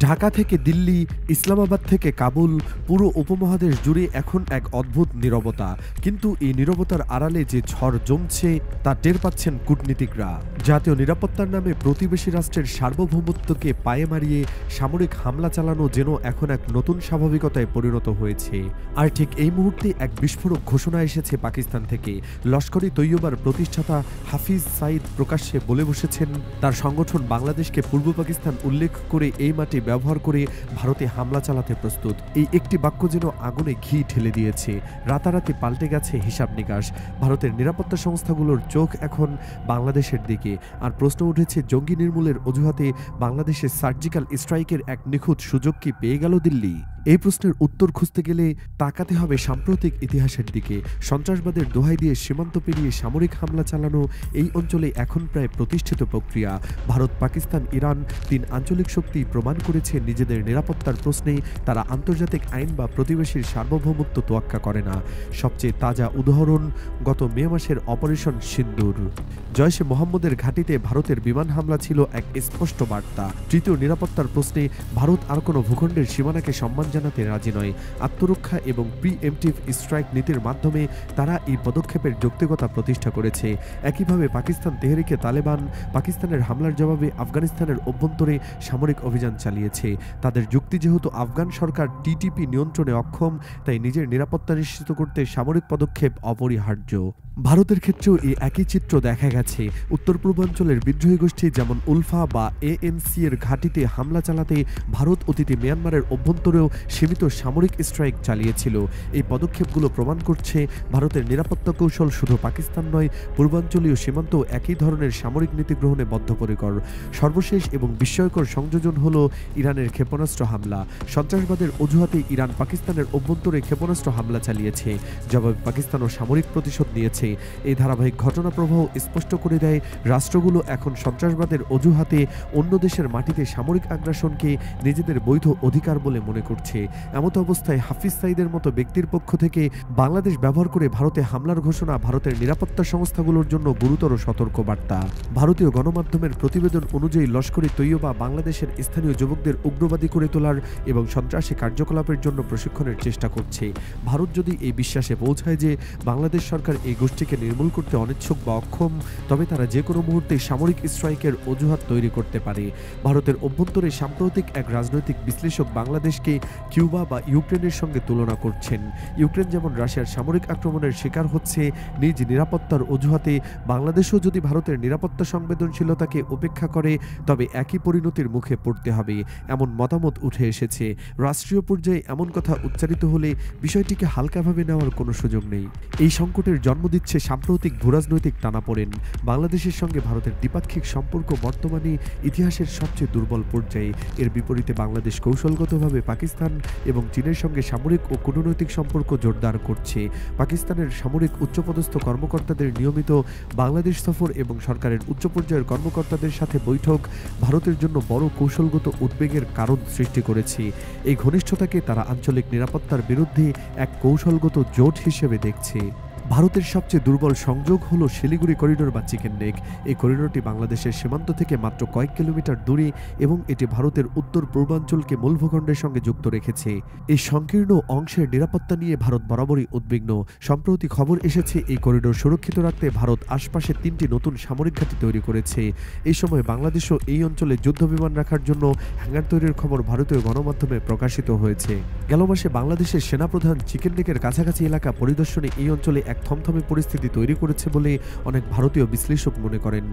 ঢাকা থেকে দিল্লি, ইসলামাবাদ থেকে কাবুল, পুরো উপমহাদেশ জুড়ে এখন এক অদ্ভুত নীরবতা। কিন্তু এই নীরবতার আড়ালে যে ঝড় জমছে তা টের পাচ্ছেন কূটনীতিকরা। জাতীয় নিরাপত্তার নামে প্রতিবেশী রাষ্ট্রের সার্বভৌমত্বকে পায়ে মারিয়ে সামরিক হামলা চালানো যেন এখন এক নতুন স্বাভাবিকতায় পরিণত হয়েছে। আর ঠিক এই মুহূর্তে এক বিস্ফোরক ঘোষণা এসেছে পাকিস্তান থেকে। লস্কর-ই তৈয়বার প্রতিষ্ঠাতা হাফিজ সাঈদ প্রকাশ্যে বলে বসেছেন তার সংগঠন বাংলাদেশকে পূর্ব পাকিস্তান উল্লেখ করে এই মাটি ব্যবহার করে ভারতে হামলা চালাতে প্রস্তুত। এই একটি বাক্য যেন আগুনে ঘি ঢেলে দিয়েছে। রাতারাতি পাল্টে গেছে হিসাব নিকাশ। ভারতের নিরাপত্তা সংস্থাগুলোর চোখ এখন বাংলাদেশের দিকে। আর প্রশ্ন উঠেছে, জঙ্গি নির্মূলের অজুহাতে বাংলাদেশের সার্জিক্যাল স্ট্রাইকের এক নিখুঁত সুযোগ কি পেয়ে গেল দিল্লি? এই প্রশ্নের উত্তর খুঁজতে গেলে তাকাতে হবে সাম্প্রতিক ইতিহাসের দিকে। সন্ত্রাসবাদের দোহাই দিয়ে সীমান্ত পেরিয়ে সামরিক হামলা চালানো এই অঞ্চলে এখন প্রায় প্রতিষ্ঠিত প্রক্রিয়া। ভারত, পাকিস্তান, ইরান তিন আঞ্চলিক শক্তি প্রমাণ করেছে নিজেদের নিরাপত্তার প্রশ্নে তারা আন্তর্জাতিক আইন বা প্রতিবেশীর সার্বভৌমত্ব তোয়াক্কা করে না। সবচেয়ে তাজা উদাহরণ গত মে মাসের অপারেশন সিন্দুর। জয়শে মোহাম্মদের ঘাঁটিতে ভারতের বিমান হামলা ছিল এক স্পষ্ট বার্তা। তৃতীয় নিরাপত্তার প্রশ্নে ভারত আর কোনো ভূখণ্ডের সীমানাকে সম্মান জানাতে রাজি নয়। আত্মরক্ষা এবং প্রিএমটিভ স্ট্রাইক নীতির মাধ্যমে তারা এই পদক্ষেপের যৌক্তিকতা প্রতিষ্ঠা করেছে। একইভাবে পাকিস্তান তেহরিকে তালেবান পাকিস্তানের হামলার জবাবে আফগানিস্তানের অভ্যন্তরে সামরিক অভিযান চালিয়েছে। তাদের যুক্তি, যেহেতু আফগান সরকার টিটিপি নিয়ন্ত্রণে অক্ষম, তাই নিজের নিরাপত্তা নিশ্চিত করতে সামরিক পদক্ষেপ অপরিহার্য। ভারতের ক্ষেত্রেও এই একই চিত্র দেখা গেছে। উত্তর পূর্বাঞ্চলের বিদ্রোহী গোষ্ঠী যেমন উলফা বা ANC এর ঘাঁটিতে হামলা চালাতে ভারত অতীতে মিয়ানমারের অভ্যন্তরেও সীমিত সামরিক স্ট্রাইক চালিয়েছিল। এই পদক্ষেপগুলো প্রমাণ করছে ভারতের নিরাপত্তা কৌশল শুধু পাকিস্তান নয়, পূর্বাঞ্চলীয় সীমান্তেও একই ধরনের সামরিক নীতি গ্রহণে বদ্ধপরিকর। সর্বশেষ এবং বিস্ময়কর সংযোজন হল ইরানের ক্ষেপণাস্ত্র হামলা। সন্ত্রাসবাদের অজুহাতে ইরান পাকিস্তানের অভ্যন্তরে ক্ষেপণাস্ত্র হামলা চালিয়েছে। জবাবে পাকিস্তানও সামরিক প্রতিশোধ নিয়েছে। এই ধারাবাহিক ঘটনা প্রবাহ স্পষ্ট করে দেয়, রাষ্ট্রগুলো এখন সন্ত্রাসবাদের অজুহাতে অন্য দেশের মাটিতে সামরিক আগ্রাসনকে নিজেদের বৈধ অধিকার বলে মনে করছে। এমত অবস্থায় হাফিজ সাঈদের মতো ব্যক্তির পক্ষ থেকে বাংলাদেশ ব্যবহার করে ভারতে হামলার ঘোষণা ভারতের নিরাপত্তা সংস্থাগুলোর জন্য গুরুতর সতর্কবার্তা। ভারতীয় গণমাধ্যমের প্রতিবেদন অনুযায়ী লস্কর-ই তৈয়বা বাংলাদেশের স্থানীয় যুবকদের উগ্রবাদী করে তোলার এবং সন্ত্রাসী কার্যকলাপের জন্য প্রশিক্ষণের চেষ্টা করছে। ভারত যদি এই বিশ্বাসে পৌঁছায় যে বাংলাদেশ সরকার এই গোষ্ঠীকে নির্মূল করতে অনিচ্ছুক বা অক্ষম, তবে তারা যে কোনো মুহূর্তে সামরিক স্ট্রাইকের অজুহাত তৈরি করতে পারে। ভারতের অভ্যন্তরে সাম্প্রতিক এক রাজনৈতিক বিশ্লেষক বাংলাদেশকে কিউবা বা ইউক্রেনের সঙ্গে তুলনা করছেন। ইউক্রেন যেমন রাশিয়ার সামরিক আক্রমণের শিকার হচ্ছে, নিজ নিরাপত্তার অজুহাতে বাংলাদেশও যদি ভারতের নিরাপত্তা সংবেদনশীলতাকে উপেক্ষা করে তবে একই পরিণতির মুখে পড়তে হবে, এমন মতামত উঠে এসেছে। রাষ্ট্রীয় পর্যায়ে এমন কথা উচ্চারিত হলে বিষয়টিকে হালকাভাবে নেওয়ার কোনো সুযোগ নেই। এই সংকটের জন্ম দিচ্ছে সাম্প্রতিক ভূরাজনৈতিক টানাপোড়েন। বাংলাদেশের সঙ্গে ভারতের দ্বিপাক্ষিক সম্পর্ক বর্তমানে ইতিহাসের সবচেয়ে দুর্বল পর্যায়ে। এর বিপরীতে বাংলাদেশ কৌশলগতভাবে পাকিস্তান এবং চীনের সঙ্গে সামরিক ও কূটনৈতিক সম্পর্ক জোরদার করছে। পাকিস্তানের সামরিক উচ্চপদস্থ কর্মকর্তাদের নিয়মিত বাংলাদেশ সফর এবং সরকারের উচ্চ পর্যায়ের কর্মকর্তাদের সাথে বৈঠক ভারতের জন্য বড় কৌশলগত উদ্বেগের কারণ সৃষ্টি করেছে। এই ঘনিষ্ঠতাকে তারা আঞ্চলিক নিরাপত্তার বিরুদ্ধে এক কৌশলগত জোট হিসেবে দেখছে। ভারতের সবচেয়ে দুর্বল সংযোগ হল শিলিগুড়ি করিডোর বা চিকেন নেক। এই করিডোরটি বাংলাদেশের সীমান্ত থেকে মাত্র কয়েক কিলোমিটার দূরে এবং এটি ভারতের উত্তর পূর্বাঞ্চলকে মূল ভূখণ্ডের সঙ্গে যুক্ত রেখেছে। এই সংকীর্ণ অংশের নিরাপত্তা নিয়ে ভারত বরাবরই উদ্বিগ্ন। সম্প্রতি খবর এসেছে, এই করিডোর সুরক্ষিত রাখতে ভারত আশপাশে 3টি নতুন সামরিক ঘাঁটি তৈরি করেছে। এই সময় বাংলাদেশও এই অঞ্চলে যুদ্ধবিমান রাখার জন্য হ্যাঙ্গার তৈরির খবর ভারতীয় গণমাধ্যমে প্রকাশিত হয়েছে। গেল মাসে বাংলাদেশের সেনাপ্রধান চিকেন নেকের কাছাকাছি এলাকা পরিদর্শনে এই অঞ্চলে এক থমথমে পরিস্থিতি তৈরি করেছে বলে অনেক ভারতীয় বিশ্লেষক মনে করেন।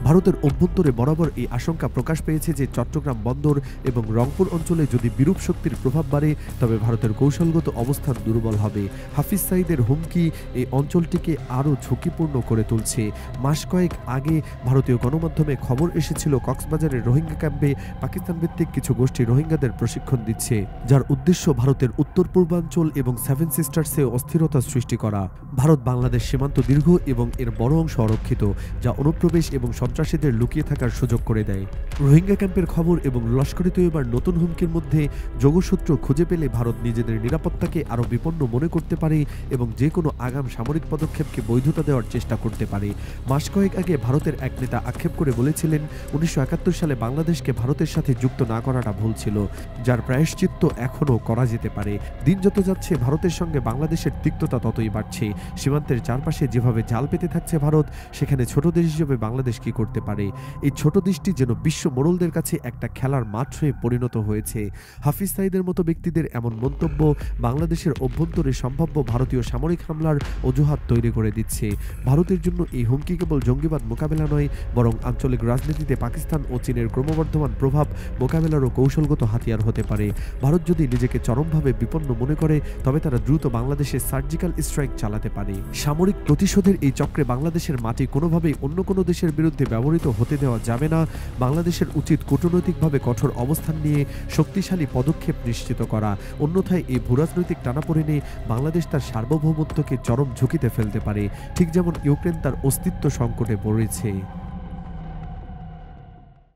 ভারতের অভ্যন্তরে বরাবর এই আশঙ্কা প্রকাশ পেয়েছে যে চট্টগ্রাম বন্দর এবং রংপুর অঞ্চলে যদি বিরূপ শক্তির প্রভাব বাড়ে তবে ভারতের কৌশলগত অবস্থান দুর্বল হবে। হাফিজ সাঈদের হুমকি এই অঞ্চলটিকে আরও ঝুঁকিপূর্ণ করে তুলছে। মাস কয়েক আগে ভারতীয় গণমাধ্যমে খবর এসেছিল, কক্সবাজারের রোহিঙ্গা ক্যাম্পে পাকিস্তান ভিত্তিক কিছু গোষ্ঠী রোহিঙ্গাদের প্রশিক্ষণ দিচ্ছে, যার উদ্দেশ্য ভারতের উত্তর পূর্বাঞ্চল এবং সেভেন সিস্টার্সে অস্থিরতা সৃষ্টি করা। ভারত বাংলাদেশ সীমান্ত দীর্ঘ এবং এর বড় অংশ অরক্ষিত, যা অনুপ্রবেশ এবং সন্ত্রাসীদের লুকিয়ে থাকার সুযোগ করে দেয়। রোহিঙ্গা ক্যাম্পের খবর এবং লস্করে তৈয়বার নতুন হুমকির মধ্যে যোগসূত্র খুঁজে পেলে ভারত নিজেদের নিরাপত্তাকে আরও বিপন্ন মনে করতে পারে এবং যে কোনো আগাম সামরিক পদক্ষেপকে বৈধতা দেওয়ার চেষ্টা করতে পারে। মাস কয়েক আগে ভারতের এক নেতা আক্ষেপ করে বলেছিলেন 1971 সালে বাংলাদেশকে ভারতের সাথে যুক্ত না করাটা ভুল ছিল, যার প্রায়শ্চিত্ত এখনও করা যেতে পারে। দিন যত যাচ্ছে ভারতের সঙ্গে বাংলাদেশের তিক্ততা ততই বাড়ছে। সীমান্তের চারপাশে যেভাবে জাল পেতে থাকছে ভারত, সেখানে ছোট দেশ হিসেবে বাংলাদেশ কি করতে পারে? এই ছোট দেশটি যেন বিশ্ব মোড়লদের কাছে একটা খেলার মাঠ হয়ে পরিণত হয়েছে। হাফিজ সাঈদের মতো ব্যক্তিদের এমন মন্তব্য বাংলাদেশের অভ্যন্তরে সম্ভাব্য ভারতীয় সামরিক হামলার অজুহাত তৈরি করে দিচ্ছে। ভারতের জন্য এই হুমকি কেবল জঙ্গিবাদ মোকাবেলা নয়, বরং আঞ্চলিক রাজনীতিতে পাকিস্তান ও চীনের ক্রমবর্ধমান প্রভাব মোকাবেলারও কৌশলগত হাতিয়ার হতে পারে। ভারত যদি নিজেকে চরমভাবে বিপন্ন মনে করে, তবে তারা দ্রুত বাংলাদেশে সার্জিক্যাল স্ট্রাইক চালাতে পারে। সামরিক প্রতিশোধের এই চক্রে বাংলাদেশের মাটি কোনোভাবেই অন্য কোনো দেশের বিরুদ্ধে ব্যবহৃত হতে দেওয়া যাবে না। বাংলাদেশের উচিত কূটনৈতিকভাবে কঠোর অবস্থান নিয়ে শক্তিশালী পদক্ষেপ নিশ্চিত করা, অন্যথায় এই ভূরাজনৈতিক টানাপোড়েনে বাংলাদেশ তার সার্বভৌমত্বকে চরম ঝুঁকিতে ফেলতে পারে, ঠিক যেমন ইউক্রেন তার অস্তিত্ব সংকটে পড়েছে।